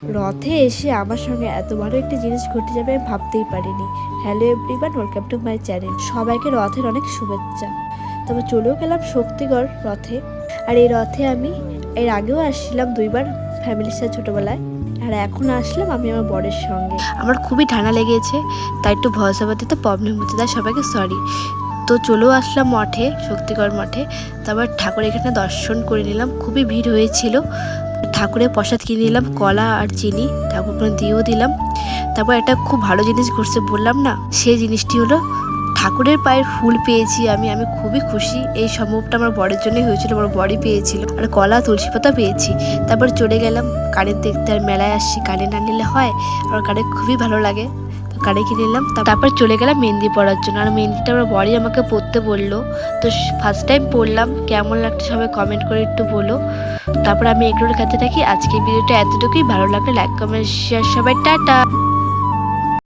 রথে এসে আমার সঙ্গে এত বড় একটা জিনিস ঘটে যাবে আমি ভাবতেই পারিনি। Hello everyone, welcome to my channel. সবাইকে রথের অনেক শুভেচ্ছা। তবে চলেও গেলাম শক্তিগড় রথে। আর এই রথে আমি এর আগেও আসছিলাম দুইবার ফ্যামিলির সাথে ছোটোবেলায়, আর এখন আসলাম আমি আমার বরের সঙ্গে। আমার খুবই ঠান্ডা লেগেছে, তাই একটু ভয়েস ওভার দিতে প্রবলেম হচ্ছে, তাই সবাইকে সরি। তো চলেও আসলাম মঠে, শক্তিগড় মঠে। তারপর ঠাকুর এখানে দর্শন করে নিলাম, খুবই ভিড় হয়েছিল। ঠাকুরের প্রসাদ কিনে নিলাম, কলা আর চিনি ঠাকুরকে দিয়েও দিলাম। তারপর একটা খুব ভালো জিনিস ঘটছে বললাম না, সেই জিনিসটি হলো ঠাকুরের পায়ের ফুল পেয়েছি আমি আমি খুবই খুশি। এই সম্ভবটা আমার বরের জন্যই হয়েছিল, আমার বরই পেয়েছিল। আর কলা তুলসী পাতা পেয়েছি। তারপর চলে গেলাম কানের দেখতে। আর মেলায় আসছি, কানে না নিলে হয়, আর কানে খুবই ভালো লাগে, তো কানে কিনে নিলাম। তারপর চলে গেলাম মেহেন্দি পড়ার জন্য। আর মেহেন্দিটা আমার বরই আমাকে পড়তে বললো। তো ফার্স্ট টাইম পড়লাম, কেমন লাগছে সবাই কমেন্ট করে একটু বলো। তারপর আমি এগুলোর কাছে থাকি। আজকে ভিডিওটা এতটুকুই, ভালো লাগলে লাইক কমেন্ট শেয়ার। সবাই টাটা।